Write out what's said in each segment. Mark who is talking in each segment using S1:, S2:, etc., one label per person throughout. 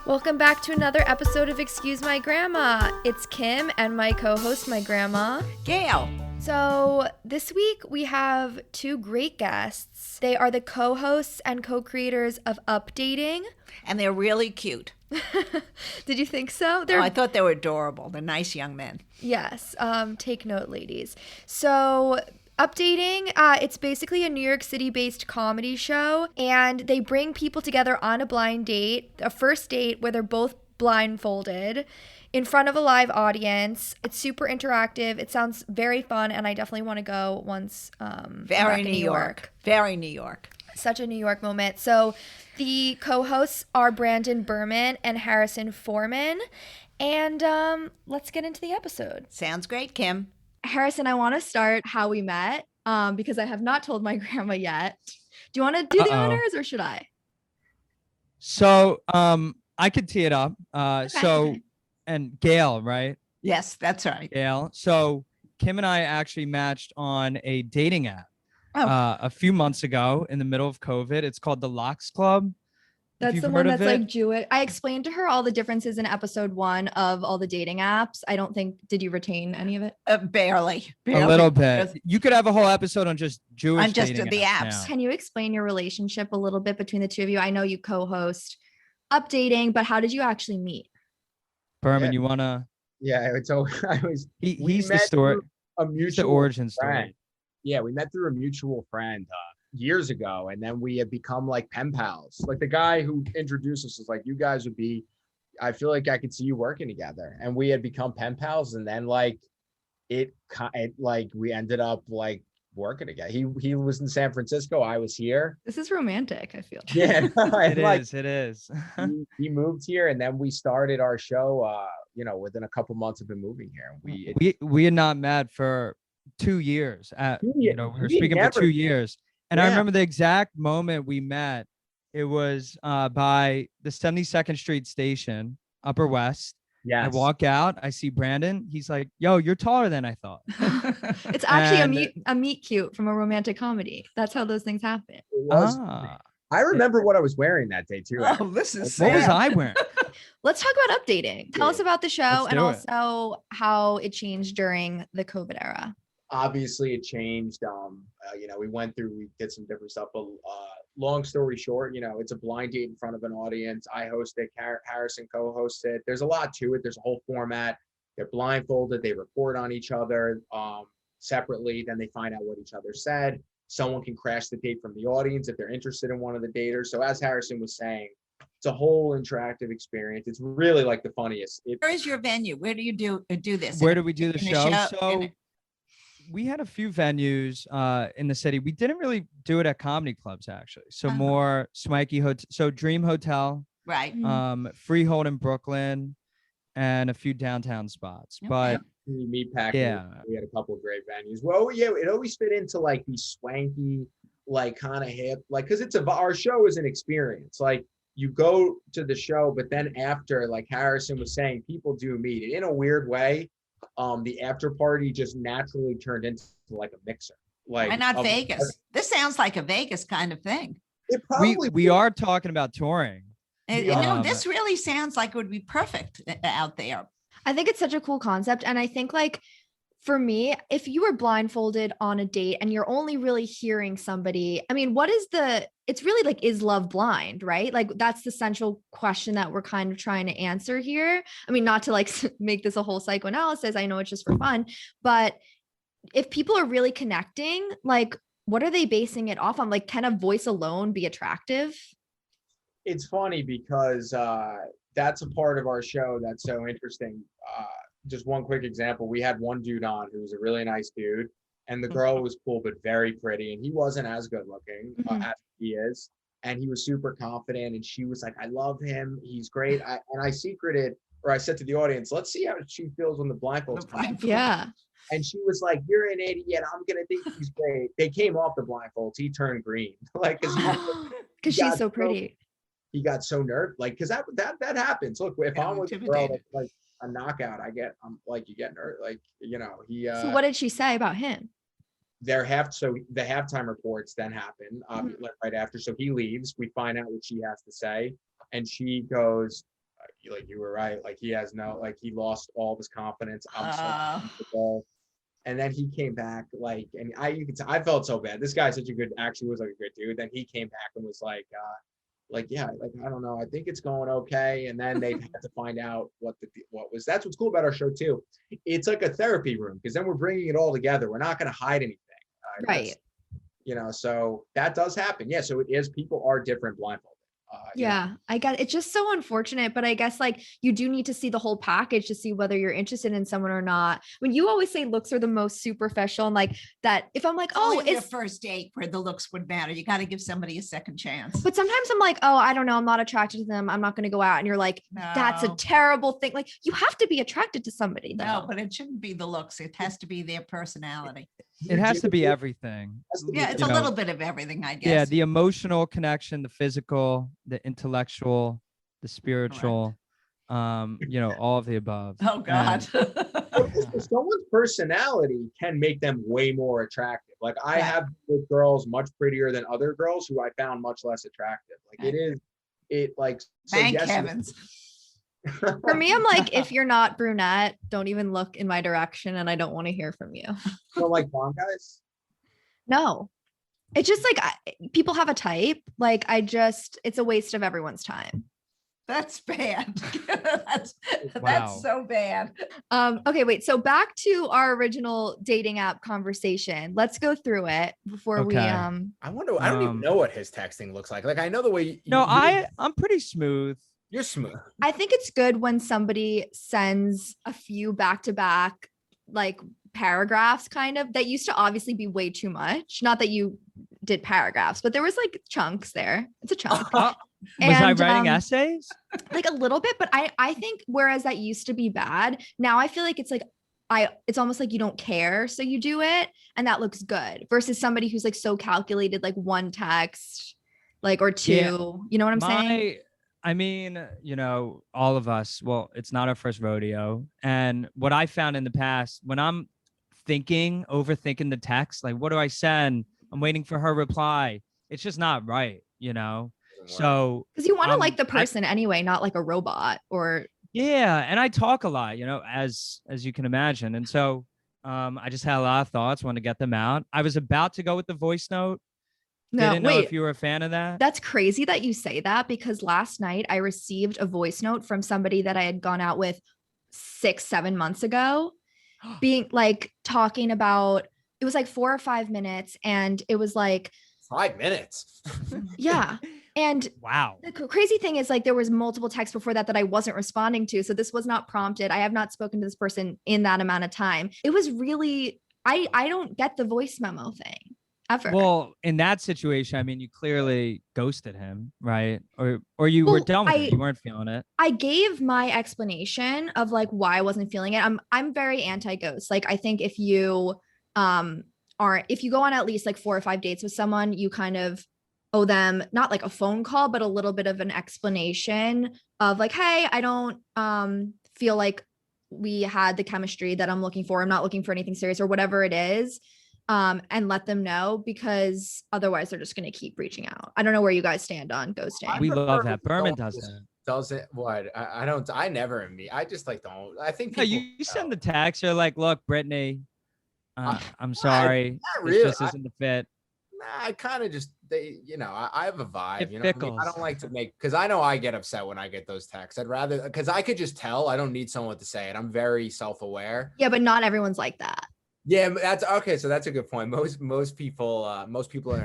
S1: Welcome back to another episode of Excuse My Grandma. It's Kim and my co-host, my grandma,
S2: Gail.
S1: So this week we have two great guests. They are the co-hosts and co-creators of Updating.
S2: And they're really cute.
S1: Did you think so?
S2: I thought they were adorable. They're nice young men.
S1: Yes. Take note, ladies. So Updating, it's basically a New York City-based comedy show, and they bring people together on a blind date, a first date where they're both blindfolded in front of a live audience. It's super interactive. It sounds very fun, and I definitely want to go once.
S2: Very New York. Very New York.
S1: Such a New York moment. So the co-hosts are Brandon Berman and Harrison Forman, and let's get into the episode.
S2: Sounds great, Kim.
S1: Harrison, I want to start how we met because I have not told my grandma yet. Do you want to do the honors or should I?
S3: So I could tee it up.
S1: Okay.
S3: And Gail, right?
S2: Yes, that's right.
S3: Gail. So Kim and I actually matched on a dating app a few months ago in the middle of COVID. It's called the Locks Club.
S1: That's the one that's like Jewish. I explained to her all the differences in episode 1 of all the dating apps. I don't think, did you retain any of it?
S2: Barely.
S3: A little bit. You could have a whole episode on just Jewish
S2: on just
S3: dating
S2: the apps.
S1: Can you explain your relationship a little bit between the two of you? I know you co-host Updating, but how did you actually meet?
S3: Berman, you wanna?
S4: Yeah, it's always.
S3: He's the story.
S4: A mutual
S3: the origin
S4: friend.
S3: story.
S4: Yeah, we met through a mutual friend years ago, and then we had become like pen pals. Like the guy who introduced us was like, "You guys would be." I feel like I could see you working together, and we had become pen pals, and then like it we ended up like working together. He was in San Francisco, I was here.
S1: This is romantic, I feel.
S4: Yeah,
S3: It is.
S4: he moved here, and then we started our show. Within a couple months of him moving here,
S3: we had not met for 2 years. We were speaking for 2 years, and I remember the exact moment we met. It was by the 72nd Street station, Upper West.
S4: Yeah,
S3: I walk out, I see Brandon. He's like, "Yo, you're taller than I thought."
S1: It's actually a meet cute from a romantic comedy. That's how those things happen.
S4: I remember what I was wearing that day too.
S2: Oh, this is
S3: what was
S2: sad.
S3: I wearing?
S1: Let's talk about Updating. Tell us about the show and
S3: do it.
S1: also how it changed during the COVID era.
S4: Obviously it changed. We did some different stuff, but long story short, it's a blind date in front of an audience. I host it, Harrison co-hosts it. There's a lot to it. There's a whole format. They're blindfolded, they report on each other separately, then they find out what each other said. Someone can crash the date from the audience if they're interested in one of the daters. So as Harrison was saying, it's a whole interactive experience. It's really like the funniest.
S2: Where is your venue? Where do you do this?
S3: Where do we do the show?
S2: So
S3: we had a few venues in the city. We didn't really do it at comedy clubs, actually. So more Smikey Hotel, so Dream Hotel,
S2: right?
S3: Freehold in Brooklyn, and a few downtown spots.
S2: Okay.
S3: But
S4: Meatpacking,
S3: yeah,
S4: we had a couple of great venues. Well, yeah, it always fit into like these swanky, like kind of hip, like because our show is an experience. Like you go to the show, but then after, like Harrison was saying, people do meet in a weird way. The after party just naturally turned into like a mixer. Like
S2: why not Vegas? This sounds like a Vegas kind of thing.
S4: It probably
S3: we are talking about touring.
S2: This really sounds like it would be perfect out there.
S1: I think it's such a cool concept. And I think like for me, if you were blindfolded on a date and you're only really hearing somebody, I mean, it's really like, is love blind, right? Like that's the central question that we're kind of trying to answer here. I mean, not to like make this a whole psychoanalysis. I know it's just for fun, but if people are really connecting, like what are they basing it off on? Like, can a voice alone be attractive?
S4: It's funny because that's a part of our show that's so interesting. Just one quick example. We had one dude on who was a really nice dude, and the girl was cool but very pretty, and he wasn't as good looking as he is, and he was super confident, and she was like, I love him, he's great. I said to the audience, let's see how she feels when the blindfolds come off.
S1: Yeah.
S4: And she was like, you're an idiot, I'm gonna think he's great. They came off the blindfolds, he turned green. Like
S1: because she's so pretty.
S4: He got so nervous, like, because that happens. Look, if I'm with a girl that's like a knockout, I'm like, you get nervous, like, he.
S1: So what did she say about him?
S4: The halftime reports then happen right after. So he leaves. We find out what she has to say, and she goes, like you were right. Like he lost all of his confidence. I'm so comfortable. And then he came back and I felt so bad. This guy actually was like a good dude. Then he came back and was yeah, I don't know. I think it's going okay. And then they had to find out that's what's cool about our show too. It's like a therapy room because then we're bringing it all together. We're not going to hide anything.
S1: Right.
S4: So that does happen. Yeah. So it is, people are different blindfolded.
S1: Yeah, I get it's just so unfortunate, but I guess like you do need to see the whole package to see whether you're interested in someone or not. When you always say looks are the most superficial and like that, if I'm like, oh,
S2: it's a first date where the looks would matter. You got to give somebody a second chance.
S1: But sometimes I'm like, oh, I don't know, I'm not attracted to them. I'm not going to go out. And you're like, that's a terrible thing. Like you have to be attracted to somebody though.
S2: No, but it shouldn't be the looks. It has to be their personality.
S3: It has to be everything.
S2: Yeah, it's a little bit of everything, I guess.
S3: Yeah, the emotional connection, the physical, the intellectual, the spiritual, all of the above.
S2: Oh God.
S4: Someone's personality can make them way more attractive. Like I have with girls much prettier than other girls who I found much less attractive.
S2: Thank heavens.
S1: For me, I'm like, if you're not brunette, don't even look in my direction, and I don't want to hear from you.
S4: Don't like blonde guys?
S1: No, it's just like people have a type. Like it's a waste of everyone's time.
S2: That's bad. That's
S3: Wow.
S2: so bad.
S1: Okay, wait. So back to our original dating app conversation. Let's go through it before we.
S3: Okay.
S5: I wonder. I don't even know what his texting looks like. Like I know the way.
S3: I'm pretty smooth.
S5: You're smooth.
S1: I think it's good when somebody sends a few back-to-back like paragraphs kind of that used to obviously be way too much. Not that you did paragraphs, but there was like chunks there. It's a chunk.
S3: Was I writing essays?
S1: Like a little bit, but I think whereas that used to be bad, now I feel like it's like it's almost like you don't care, so you do it, and that looks good versus somebody who's like so calculated, like one text, like or two. Yeah. You know what I'm saying?
S3: I mean, all of us, well, it's not our first rodeo. And what I found in the past, when I'm overthinking the text, like, what do I send? I'm waiting for her reply. It's just not right, So
S1: because you want to like the person anyway, not like a robot or.
S3: Yeah. And I talk a lot, as you can imagine. And so I just had a lot of thoughts, wanted to get them out. I was about to go with the voice note. Didn't know if you were a fan of that.
S1: That's crazy that you say that because last night I received a voice note from somebody that I had gone out with 6-7 months ago, being like talking about, it was like 4 or 5 minutes and it was like
S5: 5 minutes.
S1: Yeah. And
S3: wow.
S1: The crazy thing is like there was multiple texts before that I wasn't responding to. So this was not prompted. I have not spoken to this person in that amount of time. It was really, I don't get the voice memo thing. Ever.
S3: Well, in that situation, I mean, you clearly ghosted him, right? Or you were done with it. You weren't feeling it.
S1: I gave my explanation of like why I wasn't feeling it. I'm very anti-ghost. Like I think if you if you go on at least like 4 or 5 dates with someone, you kind of owe them not like a phone call, but a little bit of an explanation of like, hey, I don't feel like we had the chemistry that I'm looking for. I'm not looking for anything serious or whatever it is. And let them know because otherwise they're just going to keep reaching out. I don't know where you guys stand on ghosting.
S3: We love that. Berman does that.
S5: Does it? What? I don't. I never meet. I just like don't. I think
S3: no, you send the text. You're like, look, Brittany, I'm sorry.
S5: Not really.
S3: This just isn't the fit.
S5: Nah, I kind of just I have a vibe.
S3: It
S5: you know, what I mean? I don't like to make because I know I get upset when I get those texts. I'd rather because I could just tell. I don't need someone to say it. I'm very self-aware.
S1: Yeah, but not everyone's like that.
S5: Yeah, that's okay. So that's a good point. Most people are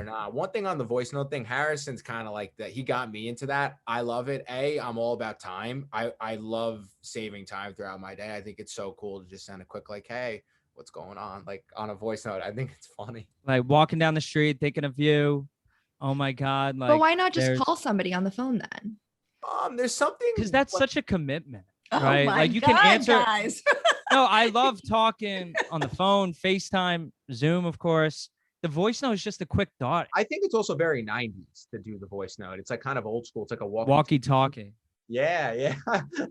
S5: not. One thing on the voice note thing, Harrison's kind of like that. He got me into that. I love it. I'm all about time. I love saving time throughout my day. I think it's so cool to just send a quick like, hey, what's going on? Like on a voice note. I think it's funny.
S3: Like walking down the street, thinking of you. Oh my God. Like,
S1: but why not just call somebody on the phone then?
S5: There's something
S3: because that's such a commitment.
S2: Oh
S3: right?
S2: My
S3: like you
S2: God,
S3: can answer.
S2: Guys.
S3: No, I love talking on the phone, FaceTime, Zoom, of course. The voice note is just a quick thought.
S4: I think it's also very 90s to do the voice note. It's like kind of old school. It's like a
S3: walkie-talkie.
S4: Yeah.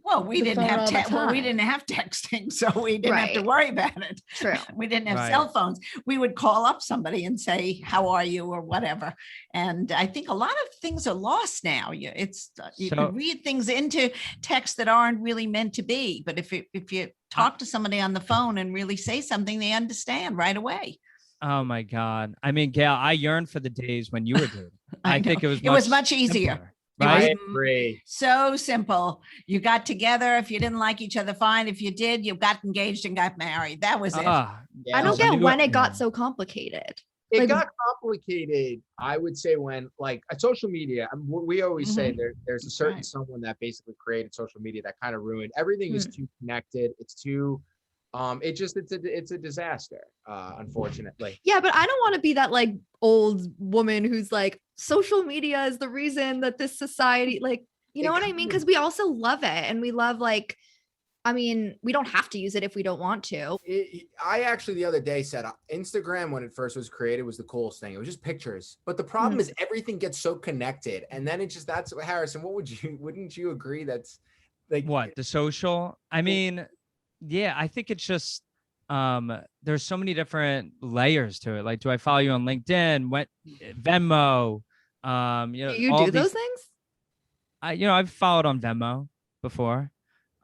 S2: Well, we
S1: The
S2: didn't
S1: phone
S2: have
S1: all the
S2: we
S1: time.
S2: didn't have texting, so we didn't have to
S1: Right.
S2: worry about it.
S1: True.
S2: We didn't have
S3: Right.
S2: cell phones. We would call up somebody and say, "How are you?" or whatever. And I think a lot of things are lost now. You
S3: So-
S2: could read things into text that aren't really meant to be. But if you talk to somebody on the phone and really say something, they understand right away.
S3: Oh my God. I mean, Gail, I yearn for the days when you were dating. I think
S2: know.
S3: it was
S2: much easier.
S3: simpler,
S2: It
S3: right?
S2: was
S4: agree.
S2: so simple. You got together. If you didn't like each other, fine. If you did, you got engaged and got married. That was it.
S3: Ah,
S4: Yeah.
S1: I don't
S3: I
S1: get
S3: knew
S1: when
S3: it-
S1: it got
S3: yeah.
S1: so complicated.
S4: It
S1: Like-
S4: got complicated, I would say, when like social media, we always say there's a certain
S2: Right.
S4: someone that basically created social media that kind of ruined everything. Is too connected. It's too it's a disaster, unfortunately.
S1: Yeah, but I don't want to be that like old woman who's like, social media is the reason that this society, like, you know what I mean? Because we also love it, and we love like, I mean, we don't have to use it if we don't want to.
S5: I actually the other day said Instagram when it first was created was the coolest thing. It was just pictures. But the problem is everything gets so connected. And then that's what Harrison, wouldn't you agree that's like
S3: What, the social? I mean, yeah, I think it's just there's so many different layers to it. Like, do I follow you on LinkedIn, Venmo? You know,
S1: Do you
S3: all
S1: do
S3: these-
S1: those things?
S3: I've followed on Venmo before.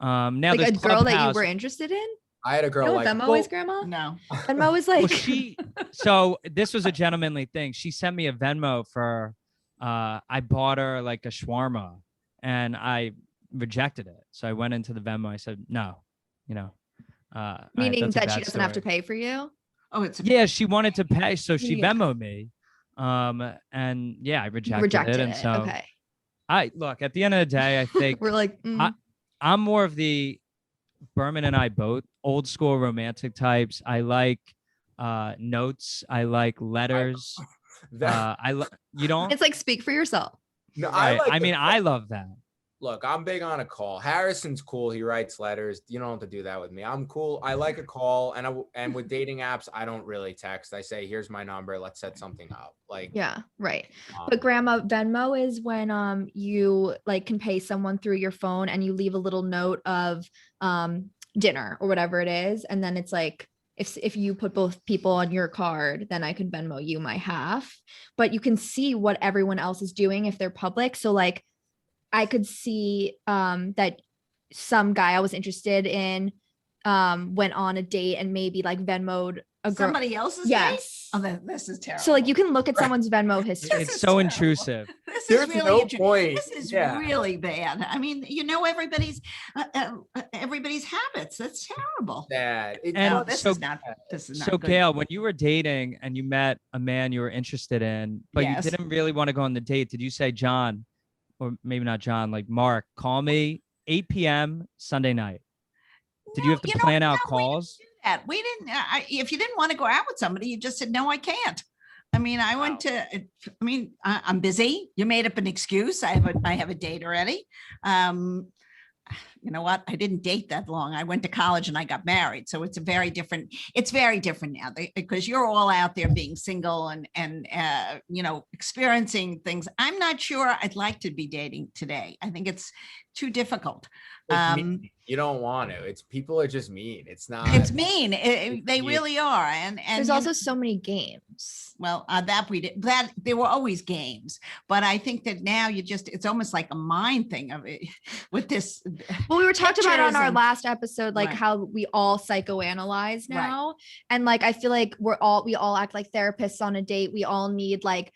S3: Now
S1: Like
S3: there's
S1: a girl that you
S3: Clubhouse.
S1: were interested in?
S5: I had a
S1: You
S5: girl
S1: know what
S5: like
S1: Venmo is, Grandma?
S2: No.
S1: Venmo is
S3: Well,
S1: like,
S3: so this was a gentlemanly thing. She sent me a Venmo for I bought her like a shawarma, and I rejected it. So I went into the Venmo. I said no, you know.
S1: meaning
S3: that's a
S1: that she
S3: bad
S1: doesn't have to
S3: story.
S1: pay for you.
S2: Oh, it's
S3: Yeah, she wanted to pay, so she
S1: Yeah.
S3: Venmoed me. And yeah, I
S1: You
S3: rejected,
S1: rejected
S3: it. And
S1: it.
S3: so
S1: Okay.
S3: I look at the end of the day, I think
S1: We're like,
S3: I'm more of the Berman and I both old school romantic types. I like notes. I like letters.
S5: that.
S3: You don't.
S1: it's like, speak for yourself.
S5: No,
S3: Right.
S5: like
S3: I
S5: the-
S3: mean, I love that.
S5: Look, I'm big on a call. Harrison's cool. He writes letters. You don't have to do that with me. I'm cool. I like a call, and with dating apps, I don't really text. I say, "Here's my number. Let's set something up." Like,
S1: Yeah, right.
S5: um,
S1: But Grandma, Venmo is when you like can pay someone through your phone and you leave a little note of dinner or whatever it is, and then it's like, if you put both people on your card, then I could Venmo you my half. But you can see what everyone else is doing if they're public. So like, I could see that some guy I was interested in went on a date and maybe like Venmoed a girl.
S2: Somebody else's
S1: Yes.
S2: date? Oh, this is terrible.
S1: So like you can look at someone's Venmo history.
S3: It's
S2: is
S3: so
S2: terrible.
S3: intrusive.
S2: This
S5: There's
S2: is really
S5: no point.
S2: This is
S5: Yeah.
S2: really bad. I mean, you know, everybody's habits. That's terrible.
S5: that.
S3: And
S2: No, this
S3: so-
S2: is not. This is not
S3: So
S2: good.
S3: Gail, when you were dating and you met a man you were interested in, but
S2: Yes.
S3: you didn't really want to go on the date, did you say, John, or maybe not John, like Mark, call me 8 p.m. Sunday night? Did you
S2: No,
S3: have to
S2: know,
S3: plan out
S2: no,
S3: calls?
S2: that. We didn't. If you didn't want to go out with somebody, you just said no. I can't. I mean, I went to. I mean, I'm busy. You made up an excuse. I have a date already. You know what? I didn't date that long. I went to college and I got married. So it's very different now because you're all out there being single and you know, experiencing things. I'm not sure I'd like to be dating today. I think it's too difficult.
S5: It's mean. You don't want to. It's people are just mean. It's not.
S2: It's mean. They
S5: mean.
S2: really are. And
S1: There's
S2: you
S1: also so many games.
S2: well, that we did that. There were always games, but I think that now it's almost like a mind thing of it with this.
S1: Well, we were talking about on
S2: Pictures
S1: our
S2: and-
S1: last episode, like
S2: Right.
S1: how we all psychoanalyze
S2: Right.
S1: now. And like, I feel like we all act like therapists on a date. We all need like,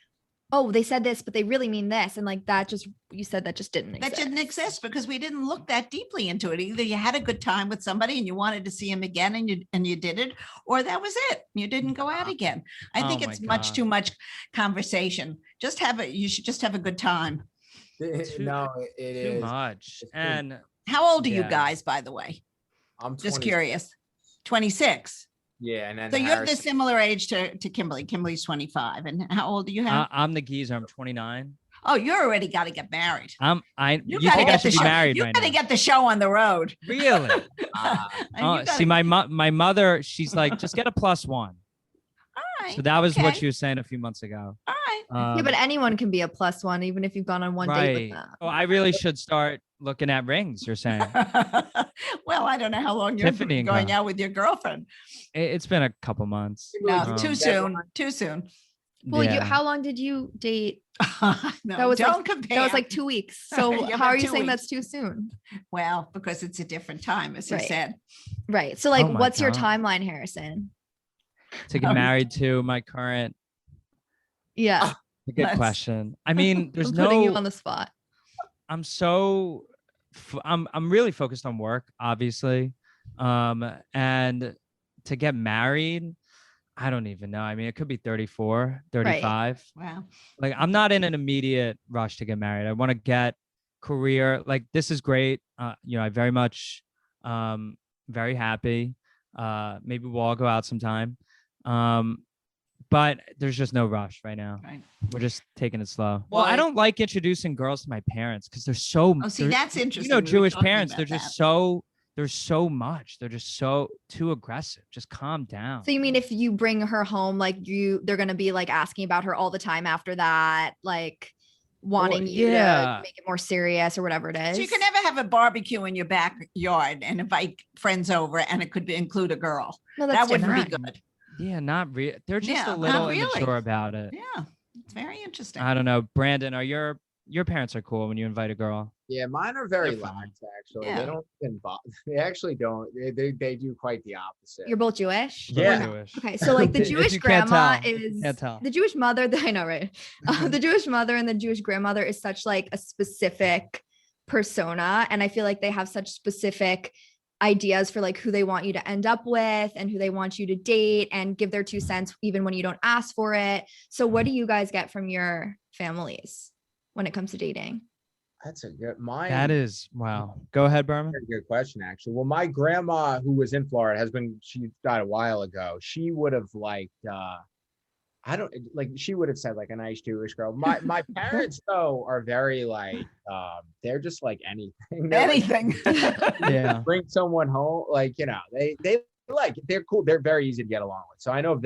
S1: oh, they said this, but they really mean this. And like that you said that just didn't exist.
S2: That didn't exist because we didn't look that deeply into it. Either you had a good time with somebody and you wanted to see him again and you did it, or that was it. You didn't go out again. I think
S3: Oh my
S2: it's much
S3: God.
S2: too much conversation. You should just have a good time.
S5: No, it
S3: Too
S5: is.
S3: much.
S5: It's too-
S3: And
S2: How old are you
S3: Yeah.
S2: guys, by the way?
S5: I'm
S2: Just
S5: 20
S2: curious. 26.
S5: Yeah, and then
S2: So you're the
S5: Harrison-
S2: similar age to Kimberly. Kimberly's 25. And how old do you have?
S3: I'm the geezer. I'm 29.
S2: Oh, you already got to get married.
S3: You
S2: You
S3: think
S2: gotta
S3: I
S2: get
S3: should
S2: the
S3: be
S2: show.
S3: married
S2: You
S3: right
S2: got to
S3: now?
S2: get the show on the road.
S3: Really?
S5: Ah,
S2: And
S3: Oh,
S2: you
S3: see,
S2: gotta-
S3: my mother, she's like, just get a +1.
S2: all right.
S3: So that was what
S2: okay.
S3: she was saying a few months ago.
S2: All right.
S1: Yeah, but anyone can be a +1, even if you've gone on one date with them.
S3: Oh, I really should start looking at rings, you're saying.
S2: Well, I don't know how long you're
S3: Tiffany and
S2: going
S3: Co.
S2: out with your girlfriend.
S3: It's been a couple months.
S2: No,
S3: Um,
S2: too soon. Too soon.
S1: Well,
S3: yeah.
S1: how long did you date?
S2: No,
S1: That was
S2: don't
S1: like,
S2: compare.
S1: That was like 2 weeks. So
S2: Yeah,
S1: how
S2: but
S1: are you
S2: 2
S1: saying
S2: weeks.
S1: that's too soon?
S2: Well, because it's a different time, as you
S1: Right.
S2: said.
S1: Right. So like,
S3: Oh my
S1: what's your
S3: God.
S1: timeline, Harrison?
S3: To get married to my current.
S1: Yeah.
S3: A good
S2: Let's-
S3: question. I mean, there's
S1: I'm putting you
S3: no.
S1: on the spot.
S3: I'm so. I'm really focused on work, obviously, and to get married, I don't even know. I mean, it could be 34, 35.
S2: Wow.
S3: Like, I'm not in an immediate rush to get married. I want to get career. Like, this is great. I very much, very happy. Maybe we'll all go out sometime. But there's just no rush right now.
S2: Right.
S3: We're just taking it slow.
S2: Well,
S3: I don't like introducing girls to my parents because they're so.
S2: Oh, see,
S3: they're-
S2: that's interesting.
S3: You know,
S2: We were
S3: Jewish
S2: talking
S3: parents,
S2: about
S3: they're
S2: that.
S3: just so. There's so much. They're just so too aggressive. Just calm down.
S1: So you mean if you bring her home, like they're gonna be like asking about her all the time after that, like wanting you
S3: yeah.
S1: to make it more serious or whatever it is.
S2: So you can never have a barbecue in your backyard and invite friends over, and it could include a girl.
S1: No,
S2: That
S1: that's
S2: wouldn't be
S1: different.
S2: good.
S3: Yeah, not real. They're just
S2: Yeah,
S3: a
S2: not
S3: little
S2: really.
S3: immature about it.
S2: Yeah, it's very interesting.
S3: I don't know. Brandon, are your parents are cool when you invite a girl?
S4: Yeah, mine are very
S3: They're fine.
S4: lax. Actually,
S2: Yeah.
S4: they don't involve. They actually don't. They do quite the opposite.
S1: You're both Jewish?
S3: Both
S4: Yeah.
S3: Jewish.
S1: Okay, so like the
S3: If
S1: Jewish
S3: you can't
S1: grandma
S3: tell, you
S1: is
S3: can't tell.
S1: the Jewish mother. I know, right? The Jewish mother and the Jewish grandmother is such like a specific persona, and I feel like they have such specific ideas for like who they want you to end up with and who they want you to date and give their 2 cents even when you don't ask for it. So what do you guys get from your families when it comes to dating?
S4: That's a good. Mine.
S3: That is wow. Go ahead, Berman.
S4: Very good question, actually. Well, my grandma, who was in Florida, she died a while ago. She would have liked, she would have said like a nice Jewish girl. My parents though are very like, they're just like anything. They're like,
S2: Anything.
S3: Yeah.
S4: bring someone home, like they're cool. They're very easy to get along with. So I know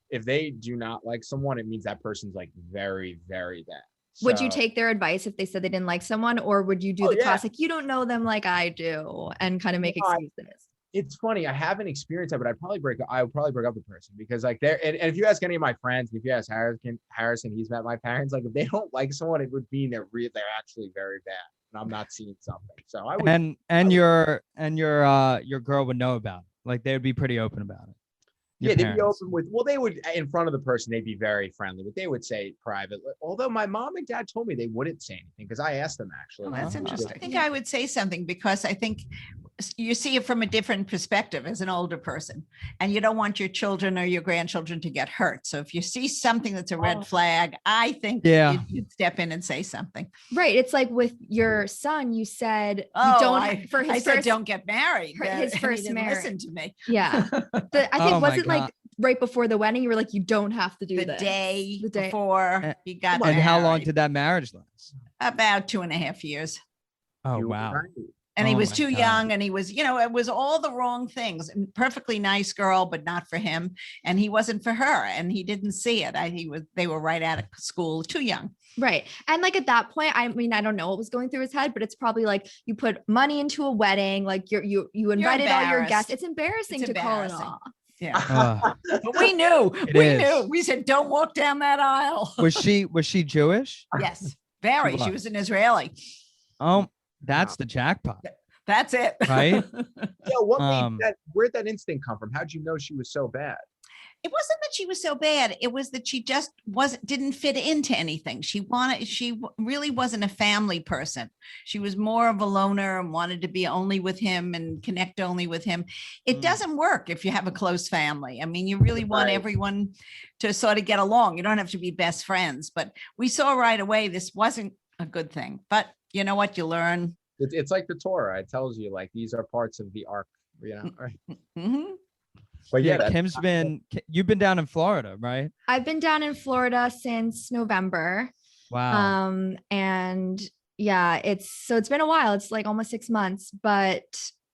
S4: if they do not like someone, it means that person's like very, very bad.
S1: Would you
S4: So-
S1: take their advice if they said they didn't like someone, or would you do
S4: Oh,
S1: the
S4: yeah.
S1: classic, you don't know them like I do, and kind of make
S4: No,
S1: excuses?
S4: It's funny. I haven't experienced that, but I would probably break up with the person because like and if you ask any of my friends, if you ask Harrison, he's met my parents. Like if they don't like someone, it would mean they're actually very bad, and I'm not seeing something. So I would.
S3: And your girl would know about it. Like they would be pretty open about it. Your
S4: Yeah, they'd be
S3: parents.
S4: open with. Well, they would in front of the person. They'd be very friendly, but they would say private. Although my mom and dad told me they wouldn't say anything because I asked them actually.
S2: Well, that's
S3: Oh.
S2: interesting. I think I would say something because I think you see it from a different perspective as an older person, and you don't want your children or your grandchildren to get hurt. So if you see something that's a red flag, I think
S3: Yeah.
S2: you'd step in and say something.
S1: Right. It's like with your son, you said you
S2: Oh,
S1: don't for his
S2: I said
S1: first,
S2: don't get married.
S1: his
S2: and he
S1: first
S2: didn't
S1: marriage.
S2: listen to me.
S1: Yeah. I
S3: Oh
S1: think
S3: my
S1: wasn't like
S3: God.
S1: right before the wedding, you were like, you don't have to do
S2: The
S1: this.
S2: day
S1: The day.
S2: before he got
S3: And how long
S2: married.
S3: did that marriage last?
S2: About 2.5 years.
S3: Oh
S4: You were
S3: wow.
S4: right.
S2: And he
S3: Oh
S2: was
S3: my
S2: too
S3: God.
S2: young, and he was, it was all the wrong things. And perfectly nice girl, but not for him. And he wasn't for her, and he didn't see it. They were right out of school, too young.
S1: Right. And like at that point, I mean, I don't know what was going through his head, but it's probably like you put money into a wedding, like you invited all your guests.
S2: embarrassed.
S1: It's embarrassing
S2: It's
S1: to call it
S2: embarrassing.
S1: off.
S2: Yeah.
S3: Ugh.
S2: But we knew.
S3: It
S2: We
S3: is.
S2: knew. We said, don't walk down that aisle.
S3: was she Jewish?
S2: Yes. Very. She
S3: was.
S2: was an Israeli.
S3: Oh, that's the jackpot.
S2: That's it.
S3: Right?
S4: Yo, what
S3: Um,
S4: made where'd that instinct come from? How'd you know she was so bad?
S2: It wasn't that she was so bad. It was that she just didn't fit into anything. She really wasn't a family person. She was more of a loner and wanted to be only with him and connect only with him. It doesn't work if you have a close family. I mean, you really want
S4: Right.
S2: everyone to sort of get along. You don't have to be best friends, but we saw right away this wasn't a good thing. But you know what? You learn.
S4: It's like the Torah. It tells you like these are parts of the ark. Right?
S2: Mhm.
S4: But yeah,
S3: You've been down in Florida, right?
S1: I've been down in Florida since November.
S3: Wow.
S1: And yeah, it's been a while. It's like almost 6 months, but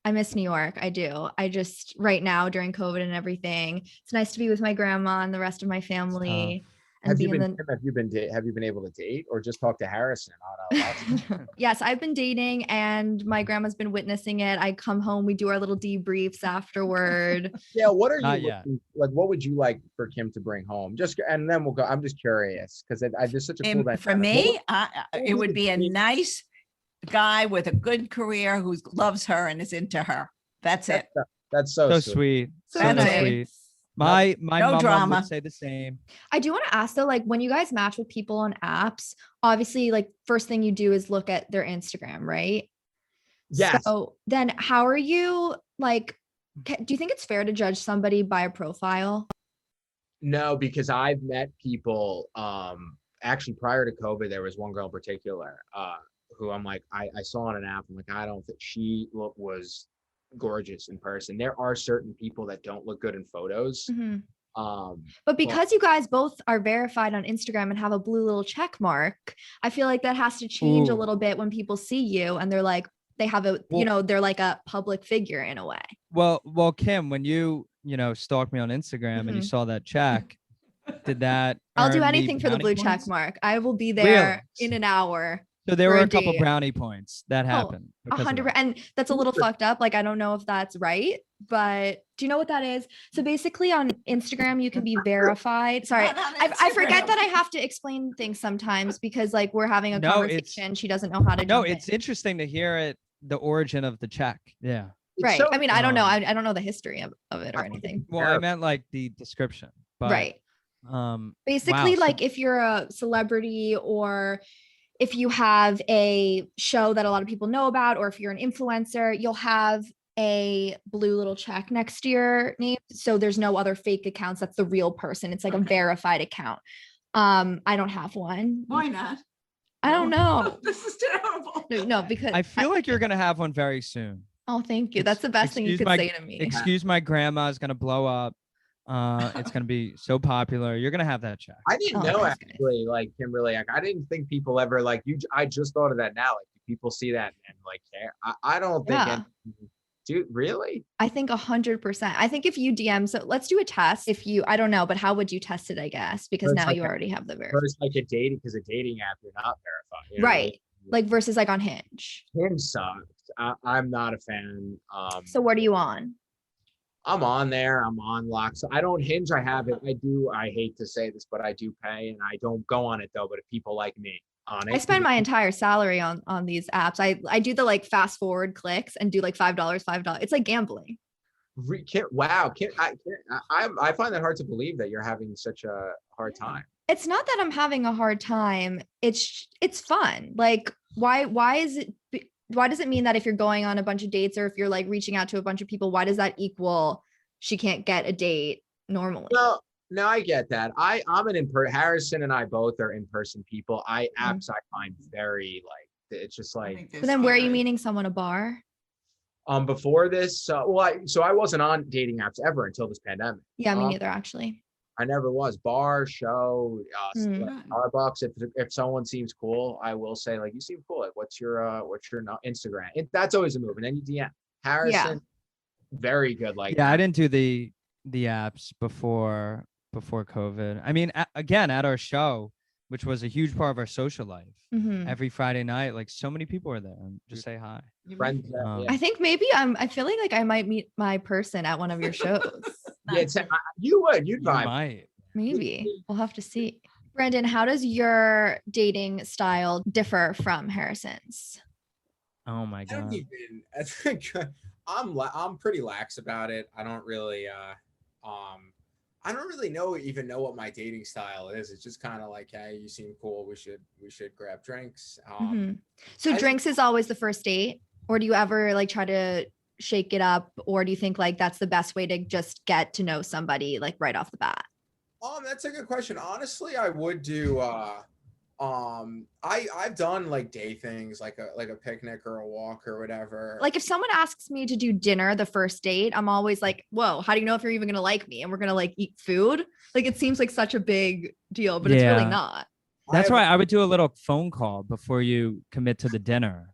S1: I miss New York. I do. I just right now during COVID and everything, it's nice to be with my grandma and the rest of my family and
S4: Have
S1: be
S4: you
S1: in
S4: been
S1: the
S4: have you been able to date or just talk to Harrison on a lot?
S1: Yes, I've been dating and my grandma's been witnessing it. I come home, we do our little debriefs afterward.
S4: Yeah, what are
S3: Not
S4: you
S3: yet.
S4: like? What would you like for Kim to bring home? Just and then we'll go. I'm just curious because I just such a cool
S2: For
S4: dynamic.
S2: me,
S4: would
S2: it would
S4: the
S2: be a
S4: dream-
S2: nice guy with a good career who loves her and is into her. That's it.
S4: That's so
S3: So
S4: sweet.
S3: sweet.
S1: So
S3: So
S2: nice.
S3: sweet. My
S2: No
S3: mom
S2: drama.
S3: would say the same.
S1: I do want to ask though, like when you guys match with people on apps, obviously, like first thing you do is look at their Instagram, right?
S4: Yes.
S1: So then how are you like, do you think it's fair to judge somebody by a profile?
S4: No, because I've met people. Actually, prior to COVID, there was one girl in particular who I'm like, I saw on an app. I'm like, I don't think she was gorgeous in person. There are certain people that don't look good in photos.
S1: Mhm.
S4: But
S1: But because you guys both are verified on Instagram and have a blue little check mark, I feel like that has to change a
S3: Ooh.
S1: little bit when people see you and they're like, they have a, you know, they're like a public figure in a way.
S3: Well, Kim, when you stalked me on Instagram and you
S1: Mhm.
S3: saw that check, did that
S1: I'll do
S3: earn me
S1: anything for the
S3: brownie
S1: blue
S3: points?
S1: check mark. I will be there
S3: Really?
S1: in an hour.
S3: So there
S1: for
S3: were
S1: a
S3: a couple
S1: date.
S3: brownie points that
S1: Oh,
S3: happened. because of
S1: 100,
S3: that.
S1: and that's a little fucked up. Like, I don't know if that's right, but do you know what that is? So basically on Instagram, you can be verified. Sorry,
S2: Not on
S1: I forget
S2: Instagram.
S1: that I have to explain things sometimes because like we're having a
S3: No, it's-
S1: conversation. She doesn't know how to
S3: No,
S1: jump
S3: it's
S1: in.
S3: interesting to hear it, the origin of the check. Yeah.
S4: it's
S1: Right.
S4: so-
S1: I mean, I don't know.
S3: Um,
S1: I don't know the history of it or
S4: I-
S1: anything.
S3: Well, I meant like the description. But,
S1: Right.
S3: wow,
S1: Basically,
S3: so-
S1: like if you're a celebrity or if you have a show that a lot of people know about, or if you're an influencer, you'll have a blue little check next to your name. So there's no other fake accounts. That's the real person. It's like a
S2: Okay.
S1: verified account. I don't have one.
S2: Why not?
S1: I don't know.
S2: This is terrible.
S1: No, because
S3: I feel like you're gonna have one very soon.
S1: oh, thank you. That's the best thing you
S3: Excuse
S1: could
S3: my-
S1: say to me.
S3: Excuse my grandma is gonna blow up. It's gonna be so popular. You're gonna have that check.
S4: I didn't
S1: Oh,
S4: know
S1: thanks, guys.
S4: actually, like Kimberly. Like, I didn't think people ever like you. I just thought of that now. Like, do people see that and like care? I don't think.
S1: Yeah.
S4: Dude, really?
S1: I think 100%. I think if you DM, so let's do a test. If you, I don't know, but how would you test it? I guess because
S4: First,
S1: now
S4: like
S1: you
S4: a-
S1: already have the verification.
S4: First, like a dating, because a dating app, you're not verified. You know what I mean?
S1: Right. Like versus like on Hinge.
S4: Hinge sucks. I'm not a fan.
S1: So what are you on?
S4: I'm on there. I'm on lock. So I don't Hinge. I have it. I do. I hate to say this, but I do pay, and I don't go on it though. But if people like me on it,
S1: I spend my entire salary on these apps. I do the like fast forward clicks and do like $5. It's like gambling.
S4: Wow, I find that hard to believe that you're having such a hard time.
S1: It's not that I'm having a hard time. It's fun. Like why does it mean that if you're going on a bunch of dates or if you're like reaching out to a bunch of people, why does that equal she can't get a date normally?
S4: No, I get that. I'm an Harrison and I both are in-person people. Apps I find very like it's just like
S1: But then where are you meeting someone? A bar?
S4: before this, I wasn't on dating apps ever until this pandemic.
S1: Yeah, me neither actually.
S4: I never was. Bar, show,
S1: Hmm.
S4: Starbucks. If someone seems cool, I will say like, you seem cool. Like, what's your Instagram? That's always a move. And then you DM Harrison. Very good. Like,
S3: Yeah, I didn't do the apps before COVID. I mean, again, at our show, which was a huge part of our social life,
S1: Mhm.
S3: every Friday night, like so many people were there and just say hi.
S4: friends.
S3: Um,
S1: I think maybe I feeling like I might meet my person at one of your shows.
S4: You'd
S3: you
S4: vibe.
S3: might.
S1: Maybe we'll have to see. Brandon, how does your dating style differ from Harrison's?
S3: Oh my
S5: I don't
S3: god.
S5: even. I think I'm pretty lax about it. I don't really I don't really even know what my dating style is. It's just kind of like, hey, you seem cool. We should grab drinks.
S1: Mhm. So
S5: I-
S1: drinks is always the first date, or do you ever like try to shake it up, or do you think like that's the best way to just get to know somebody like right off the bat?
S5: That's a good question. Honestly, I would do I've done like day things like a picnic or a walk or whatever.
S1: Like if someone asks me to do dinner the first date, I'm always like, whoa, how do you know if you're even gonna like me? And we're gonna like eat food? Like it seems like such a big deal, but it's really
S3: Yeah.
S1: not.
S3: That's why I would do a little phone call before you commit to the dinner.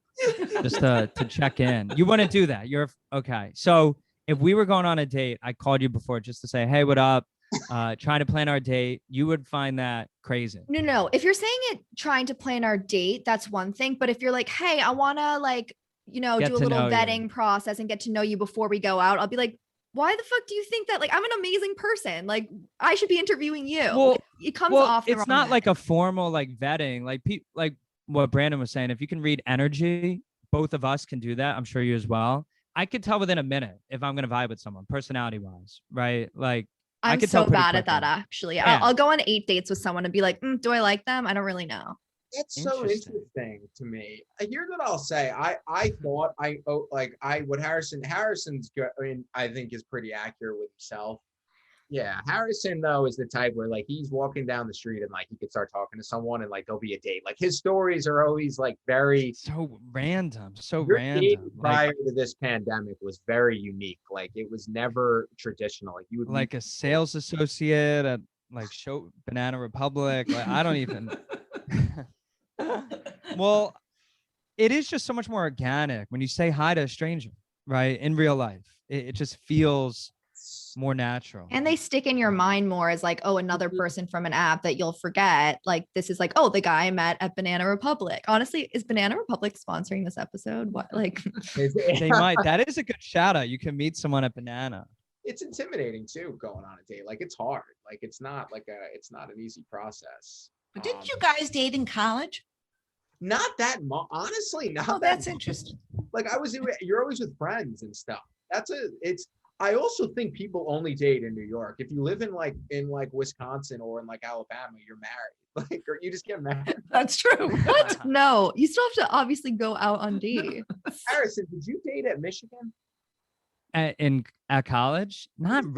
S3: just to check in. You wouldn't do that. You're okay. So if we were going on a date, I called you before just to say, hey, what up? Trying to plan our date. You would find that crazy.
S1: No. If you're saying it trying to plan our date, that's one thing. But if you're like, hey, I want to like,
S3: Get
S1: do a
S3: to
S1: little
S3: know you.
S1: vetting process and get to know you before we go out, I'll be like, why the fuck do you think that? Like, I'm an amazing person. Like, I should be interviewing you.
S3: Well,
S1: it comes off.
S3: It's not like a formal like vetting, like what Brandon was saying. If you can read energy, both of us can do that. I'm sure you as well. I could tell within a minute if I'm gonna vibe with someone, personality wise, right? Like, I
S1: I'm
S3: could
S1: so
S3: tell pretty
S1: bad at that.
S3: quickly.
S1: Actually,
S3: Yeah.
S1: I'll go on 8 dates with someone and be like, do I like them? I don't really know.
S4: That's so interesting to me. Here's what I'll say. I thought what Harrison's good. I mean, I think is pretty accurate with himself. Yeah, Harrison though is the type where like he's walking down the street and like he could start talking to someone and like there'll be a date. Like his stories are always like very
S3: so random,
S4: Your date prior to this pandemic was very unique. Like it was never traditional. Like you would
S3: like a sales associate at like Banana Republic. Like I don't even. Well, it is just so much more organic when you say hi to a stranger, right? In real life, it just feels more natural.
S1: And they stick in your mind more as like, oh, another person from an app that you'll forget. Like this is like, oh, the guy I met at Banana Republic. Honestly, is Banana Republic sponsoring this episode? What like
S3: they might. That is a good shout out. You can meet someone at Banana.
S4: It's intimidating too, going on a date. Like it's hard. Like it's not an easy process.
S2: But didn't you guys date in college?
S4: Not that much, honestly. Not
S2: Oh,
S4: that
S2: that's
S4: much.
S2: interesting.
S4: Like you're always with friends and stuff. I also think people only date in New York. If you live in Wisconsin or in like Alabama, you're married. Like, or you just get married.
S2: That's true.
S1: what? No, you still have to obviously go out on dates.
S4: Harrison, did you date at Michigan?
S3: At college?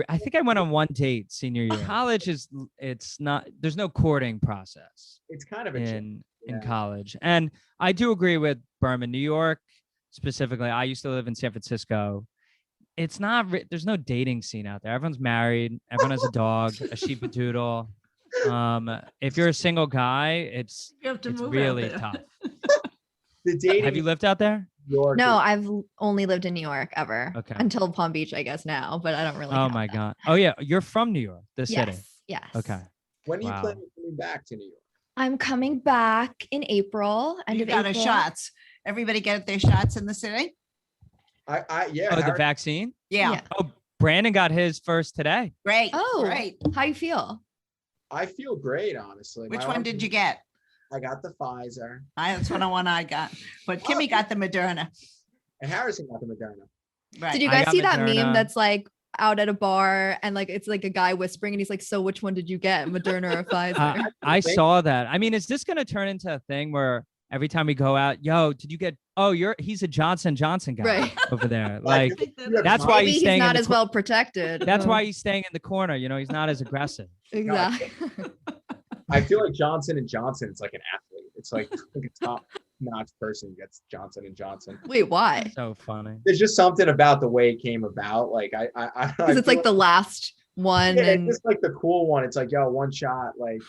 S3: I think I went on one date senior year. College it's not. There's no courting process.
S4: It's kind of
S3: in college, and I do agree with Berman, New York specifically. I used to live in San Francisco. It's not. There's no dating scene out there. Everyone's married. Everyone has a dog, a sheepadoodle. If you're a single guy, it's really tough.
S4: The dating.
S3: Have you lived out there?
S1: No, I've only lived in New York ever.
S3: Okay.
S1: Until Palm Beach, I guess now, but I don't really.
S3: Oh my God. Oh yeah, you're from New York, the city.
S1: Yes.
S3: Okay.
S4: When are you planning on coming back to New York?
S1: I'm coming back in April.
S2: You got
S1: April.
S2: shots. Everybody get their shots in the city?
S4: Yeah.
S3: Oh, the vaccine?
S2: Yeah.
S3: Oh, Brandon got his first today.
S2: Great.
S1: Oh,
S2: great.
S1: How you feel?
S4: I feel great, honestly.
S2: Which one did you get?
S4: I got the Pfizer.
S2: That's one I got. But Kimmy got the Moderna.
S4: And Harrison got the Moderna.
S2: Right.
S1: Did you guys see that meme that's like out at a bar and like it's like a guy whispering and he's like, so which one did you get, Moderna or Pfizer?
S3: I saw that. I mean, is this going to turn into a thing where every time we go out, yo, did you get? Oh, he's a Johnson guy
S1: right
S3: over there. Like that's
S1: maybe
S3: why he's staying
S1: not as well protected.
S3: That's why he's staying in the corner. You know, he's not as aggressive.
S1: Exactly.
S4: I feel like Johnson & Johnson. It's like an athlete. It's like a top-notch person gets Johnson & Johnson.
S1: Wait, why?
S3: So funny.
S4: There's just something about the way it came about. Like
S1: because it's like the last one.
S4: Yeah,
S1: and
S4: it's just like the cool one. It's like, yo, one shot. Like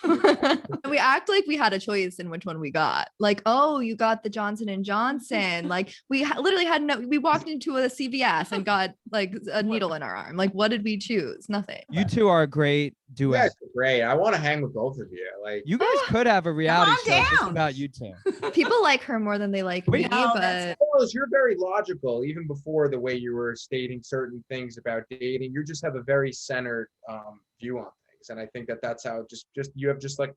S1: we act like we had a choice in which one we got. Like, oh, you got the Johnson & Johnson. Like we literally had we walked into a CVS and got like a needle in our arm. Like, what did we choose? Nothing.
S3: You two are a great duo.
S4: You guys are great. I want to hang with both of you. Like
S3: you guys could have a reality show just about you two.
S1: People like her more than they like me, but
S4: you're very logical. Even before the way you were stating certain things about dating, you just have a very centered view on things, and I think that's how just you have just like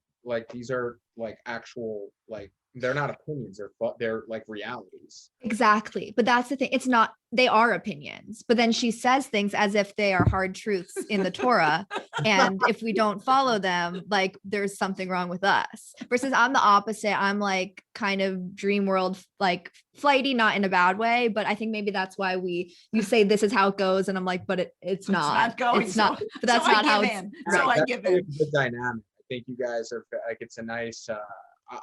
S4: these are like actual like they're not opinions, they're like realities.
S1: Exactly. But that's the thing. It's not, they are opinions, but then she says things as if they are hard truths in the Torah. And if we don't follow them, like there's something wrong with us. Versus I'm the opposite. I'm like kind of dream world, like flighty, not in a bad way, but I think maybe that's why you say this is how it goes. And I'm like, but it's not going. It's not, but that's not how it's
S2: right. So I give in.
S4: It's a good dynamic. I think you guys are like, it's a nice,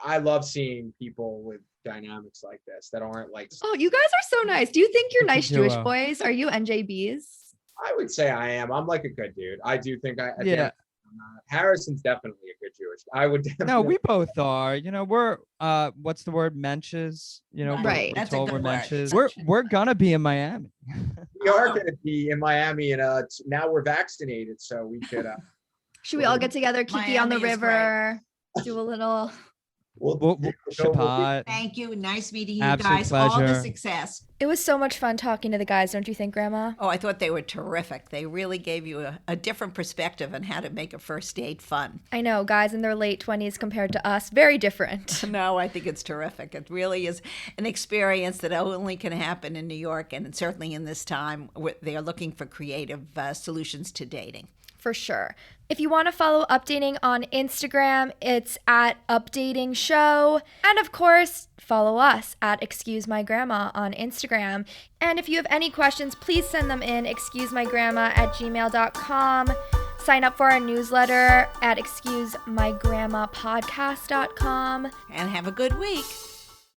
S4: I love seeing people with dynamics like this that aren't like.
S1: Oh, you guys are so nice. Do you think you're nice
S3: duo.
S1: Jewish boys? Are you NJBs?
S4: I would say I am. I'm like a good dude. I do think I
S3: yeah.
S4: Harrison's definitely a good Jewish. I would definitely.
S3: No, we both are. You know, we're what's the word? Mensches. You know,
S1: Right.
S3: We're
S2: That's a
S3: told
S2: good
S3: we're
S2: word.
S3: Mensches. We're gonna be in Miami.
S4: We are going to be in Miami, and now we're vaccinated, so we could.
S1: Should we all get together, Kiki on the
S2: Miami is great.
S1: river, do a little?
S3: We'll Shabbat.
S2: Thank you. Nice meeting you
S3: Absolute
S2: guys. All the
S3: pleasure.
S2: success.
S1: It was so much fun talking to the guys, don't you think, Grandma?
S2: Oh, I thought they were terrific. They really gave you a different perspective on how to make a first date fun.
S1: I know, guys in their late 20s compared to us, very different.
S2: No, I think it's terrific. It really is an experience that only can happen in New York, and certainly in this time, they are looking for creative solutions to dating.
S1: For sure. If you want to follow Updating on Instagram, it's at Updating Show. And of course, follow us at Excuse My Grandma on Instagram. And if you have any questions, please send them in excusemygrandma@gmail.com. Sign up for our newsletter at excusemygrandmapodcast.com.
S2: And have a good week.